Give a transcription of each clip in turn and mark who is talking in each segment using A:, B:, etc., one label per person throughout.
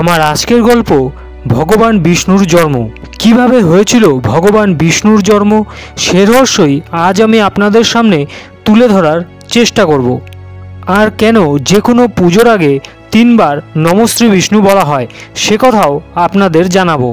A: আমার আজকের গল্প ভগবান বিষ্ণুর জন্ম। কিভাবে হয়েছিল ভগবান বিষ্ণুর জন্ম সে রহস্যই আজ আমি আপনাদের সামনে তুলে ধরার চেষ্টা করব। আর কেন যে কোনো পুজোর আগে 3 বার নমঃশ্রী বিষ্ণু বলা হয় সে কথাও আপনাদের জানাবো।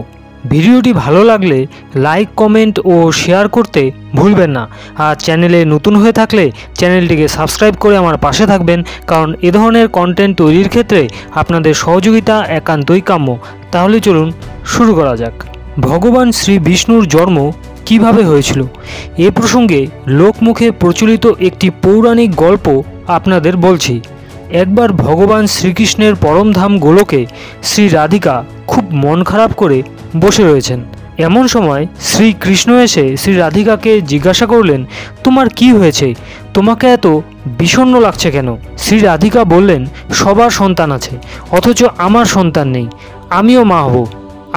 A: ভিডিওটি ভালো লাগলে লাইক, কমেন্ট ও শেয়ার করতে ভুলবেন না। আর চ্যানেলে নতুন হয়ে থাকলে চ্যানেলটিকে সাবস্ক্রাইব করে আমার পাশে থাকবেন, কারণ এ ধরনের কন্টেন্ট তৈরির ক্ষেত্রে আপনাদের সহযোগিতা একান্তই কাম্য। তাহলে চলুন শুরু করা যাক। ভগবান শ্রী বিষ্ণুর জন্ম কিভাবে হয়েছিল এ প্রসঙ্গে লোকমুখে প্রচলিত একটি পৌরাণিক গল্প আপনাদের বলছি। একবার ভগবান শ্রীকৃষ্ণের পরমধাম গোলকে শ্রী রাধিকা খুব মন খারাপ করে বসে রয়েছেন। এমন সময় শ্রীকৃষ্ণ এসে শ্রী রাধিকাকে জিজ্ঞাসা করলেন, তোমার কি হয়েছে? তোমাকে এত বিষণ্ণ লাগছে কেন? শ্রী রাধিকা বললেন, সবার সন্তান আছে, অথচ আমার সন্তান নেই। আমিও মা হব,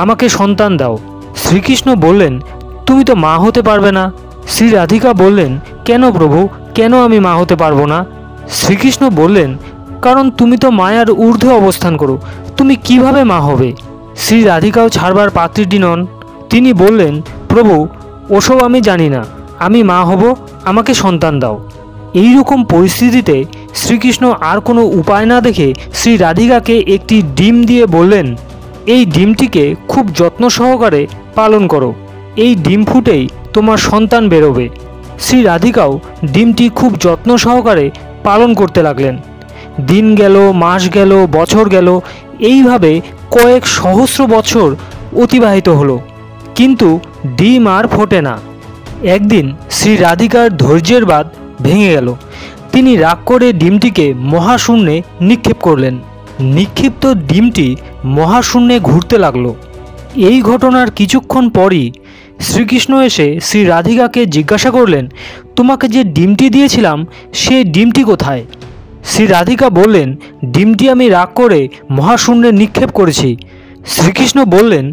A: আমাকে সন্তান দাও। শ্রীকৃষ্ণ বললেন, তুমি তো মা হতে পারবে না। শ্রী রাধিকা বললেন, কেন প্রভু, কেন আমি মা হতে পারবো না? শ্রীকৃষ্ণ বললেন, কারণ তুমি তো মায়ার ঊর্ধ্বে অবস্থান করো, তুমি কিভাবে মা হবে? শ্রী রাধিকাও ছাড়বার পাত্রীটি নন। তিনি বললেন, প্রভু ওসব আমি জানি না, আমি মা হব, আমাকে সন্তান দাও। এই রকম পরিস্থিতিতে শ্রীকৃষ্ণ আর কোনো উপায় না দেখে শ্রী রাধিকাকে একটি ডিম দিয়ে বললেন, এই ডিমটিকে খুব যত্ন সহকারে পালন করো, এই ডিম ফুটেই তোমার সন্তান বেরোবে। শ্রী রাধিকাও ডিমটি খুব যত্ন সহকারে পালন করতে লাগলেন। দিন গেল, মাস গেল, বছর গেল, এইভাবে কয়েক সহস্র বছর অতিবাহিত হলো, কিন্তু ডিম আর ফোটে না। একদিন শ্রী রাধিকার ধৈর্যের বাঁধ ভেঙে গেল। তিনি রাগ করে ডিমটিকে মহাশূন্যে নিক্ষেপ করলেন। নিক্ষিপ্ত ডিমটি মহাশূন্যে ঘুরতে লাগলো। এই ঘটনার কিছুক্ষণ পরই শ্রীকৃষ্ণ এসে শ্রী রাধিকাকে জিজ্ঞাসা করলেন, তোমাকে যে ডিমটি দিয়েছিলাম সে ডিমটি কোথায়? শ্রী রাধিকা বললেন, ডিমটি আমি রাগ করে মহাশূন্যে নিক্ষেপ করেছি। শ্রীকৃষ্ণ বললেন,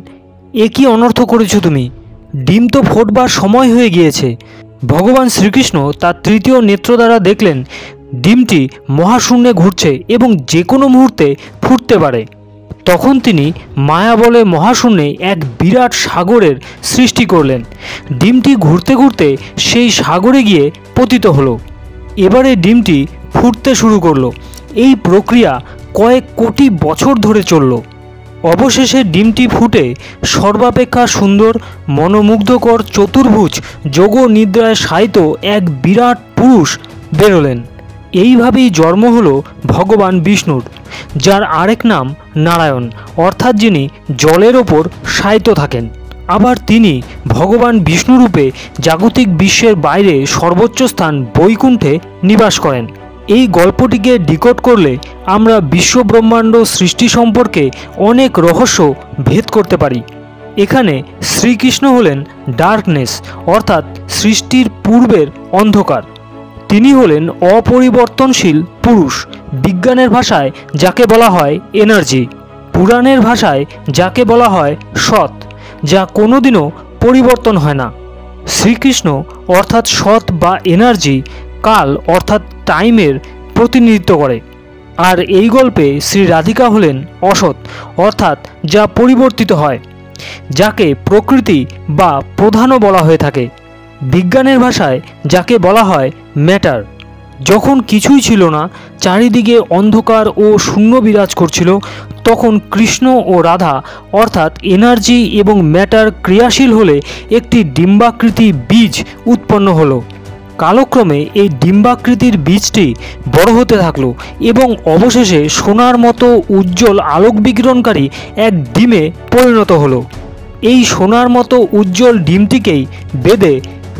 A: এ কি অনর্থ করেছো তুমি? ডিম তো ফোটবার সময় হয়ে গিয়েছে। ভগবান শ্রীকৃষ্ণ তার তৃতীয় নেত্র দ্বারা দেখলেন ডিমটি মহাশূন্যে ঘুরছে এবং যে কোনো মুহূর্তে ফুটতে পারে। তখন তিনি মায়া বলে মহাশূন্যে এক বিরাট সাগরের সৃষ্টি করলেন। ডিমটি ঘুরতে ঘুরতে সেই সাগরে গিয়ে পতিত হলো। এবারে ডিমটি ফুটতে শুরু করলো। এই প্রক্রিয়া কয়েক কোটি বছর ধরে চলল। অবশেষে ডিমটি ফুটে সর্বাপেক্ষা সুন্দর, মনোমুগ্ধকর, চতুর্ভুজ, যোগ নিদ্রায় শায়িত এক বিরাট পুরুষ বেরোলেন। এইভাবেই জন্ম হলো ভগবান বিষ্ণুর, যার আরেক নাম নারায়ণ, অর্থাৎ যিনি জলের ওপর শায়িত থাকেন। আবার তিনি ভগবান বিষ্ণুরূপে জাগতিক বিশ্বের বাইরে সর্বোচ্চ স্থান বৈকুণ্ঠে নিবাস করেন। এই গল্পটিকে ডিকোড করলে আমরা বিশ্ব ব্রহ্মাণ্ড সৃষ্টি সম্পর্কে অনেক রহস্য ভেদ করতে পারি। এখানে শ্রীকৃষ্ণ হলেন ডার্কনেস, অর্থাৎ সৃষ্টির পূর্বের অন্ধকার। তিনি হলেন অপরিবর্তনশীল পুরুষ, বিজ্ঞানের ভাষায় যাকে বলা হয় এনার্জি, পুরাণের ভাষায় যাকে বলা হয় সৎ, যা কোনোদিনও পরিবর্তন হয় না। শ্রীকৃষ্ণ অর্থাৎ সৎ বা এনার্জি কাল অর্থাৎ টাইমের প্রতিনিধিত্ব করে। আর এই গল্পে শ্রী রাধিকা হলেন অসৎ, অর্থাৎ যা পরিবর্তিত হয়, যাকে প্রকৃতি বা প্রধানও বলা হয়ে থাকে। বিজ্ঞানের ভাষায় যাকে বলা হয় ম্যাটার। যখন কিছুই ছিল না, চারিদিকে অন্ধকার ও শূন্য বিরাজ করছিল, তখন কৃষ্ণ ও রাধা অর্থাৎ এনার্জি এবং ম্যাটার ক্রিয়াশীল হলে একটি ডিম্বাকৃতি বীজ উৎপন্ন হলো। কালক্রমে এই ডিম্বাকৃতির বীজটি বড় হতে থাকলো এবং অবশেষে সোনার মতো উজ্জ্বল আলোক বিকিরণকারী এক ডিমে পরিণত হলো। এই সোনার মতো উজ্জ্বল ডিমটিকেই বেদে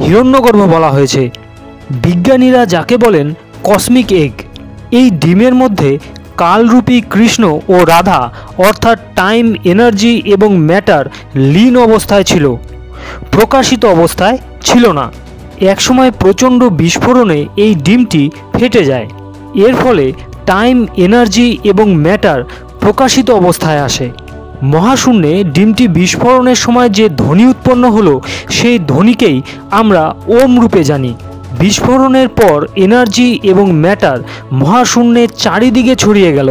A: হিরণ্যগর্ভ বলা হয়েছে। বিজ্ঞানীরা যাকে বলেন কসমিক এগ। এই ডিমের মধ্যে কালরূপী কৃষ্ণ ও রাধা অর্থাৎ টাইম, এনার্জি এবং ম্যাটার লীন অবস্থায় ছিল, প্রকাশিত অবস্থায় ছিল না। একসময় প্রচণ্ড বিস্ফোরণে এই ডিমটি ফেটে যায়। এর ফলে টাইম, এনার্জি এবং ম্যাটার প্রকাশিত অবস্থায় আসে। মহাশূন্যে ডিমটি বিস্ফোরণের সময় যে ধ্বনি উৎপন্ন হলো সেই ধ্বনিকেই আমরা ওম রূপে জানি। বিস্ফোরণের পর এনার্জি এবং ম্যাটার মহাশূন্যের চারিদিকে ছড়িয়ে গেল।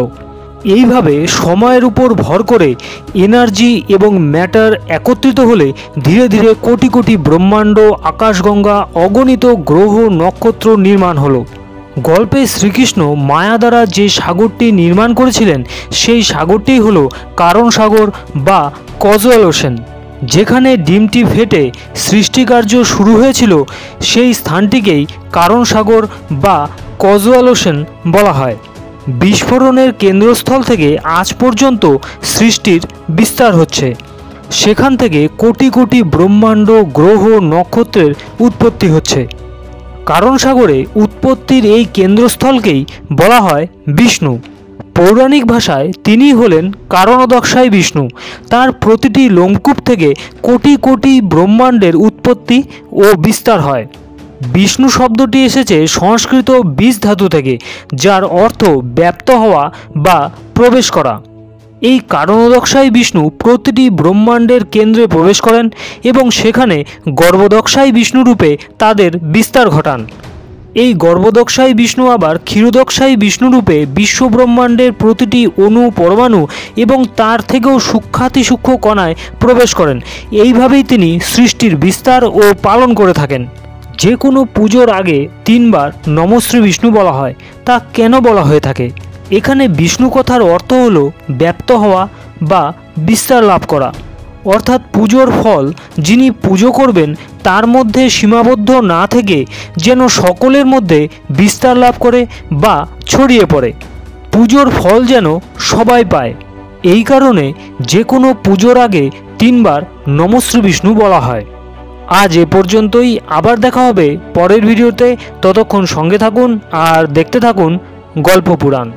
A: এইভাবে সময়ের উপর ভর করে এনার্জি এবং ম্যাটার একত্রিত হলে ধীরে ধীরে কোটি কোটি ব্রহ্মাণ্ড, আকাশগঙ্গা, অগণিত গ্রহ, নক্ষত্র নির্মাণ হলো। গল্পে শ্রীকৃষ্ণ মায়া দ্বারা যে সাগরটি নির্মাণ করেছিলেন সেই সাগরটি হলো কারণ সাগর বা কজুয়াল ওশেন। যেখানে ডিমটি ফেটে সৃষ্টিকার্য শুরু হয়েছিল সেই স্থানটিকেই কারণ সাগর বা কজুয়াল ওশেন বলা হয়। বিস্ফোরণের কেন্দ্রস্থল থেকে আজ পর্যন্ত সৃষ্টির বিস্তার হচ্ছে। সেখান থেকে কোটি কোটি ব্রহ্মাণ্ড, গ্রহ, নক্ষত্রের উৎপত্তি হচ্ছে। কারণ সাগরে উৎপত্তির এই কেন্দ্রস্থলকেই বলা হয় বিষ্ণু। পৌরাণিক ভাষায় তিনি হলেন কারণোদক্ষায় বিষ্ণু। তার প্রতিটি লোমকূপ থেকে কোটি কোটি ব্রহ্মাণ্ডের উৎপত্তি ও বিস্তার হয়। বিষ্ণু শব্দটি এসেছে সংস্কৃত বীজ ধাতু থেকে, যার অর্থ ব্যাপ্ত হওয়া বা প্রবেশ করা। এই কারণোদক্ষায় বিষ্ণু প্রতিটি ব্রহ্মাণ্ডের কেন্দ্রে প্রবেশ করেন এবং সেখানে গর্ভদক্ষায় বিষ্ণু রূপে তাদের বিস্তার ঘটান। এই গর্ভদক্ষায় বিষ্ণু আবার ক্ষীরোদক্ষায় বিষ্ণু রূপে বিশ্বব্রহ্মাণ্ডের প্রতিটি অণু, পরমাণু এবং তার থেকেও সূক্ষ্মাতিসূক্ষ্ম কণায় প্রবেশ করেন। এইভাবেই তিনি সৃষ্টির বিস্তার ও পালন করে থাকেন। যে কোনো পুজোর আগে 3 বার নমঃশ্রী বিষ্ণু বলা হয়। তা কেন বলা হয়ে থাকে? এখানে বিষ্ণু কথার অর্থ হলো ব্যাপ্ত হওয়া বা বিস্তার লাভ করা। অর্থাৎ পুজোর ফল যিনি পুজো করবেন তার মধ্যে সীমাবদ্ধ না থেকে যেন সকলের মধ্যে বিস্তার লাভ করে বা ছড়িয়ে পড়ে। পুজোর ফল যেন সবাই পায়। এই কারণে যে কোনো পুজোর আগে 3 বার নমঃশ্রী বিষ্ণু বলা হয়। আজ এ পর্যন্তই। আবার দেখা হবে পরের ভিডিওতে। ততক্ষণ সঙ্গে থাকুন আর দেখতে থাকুন গল্প পুরাণ।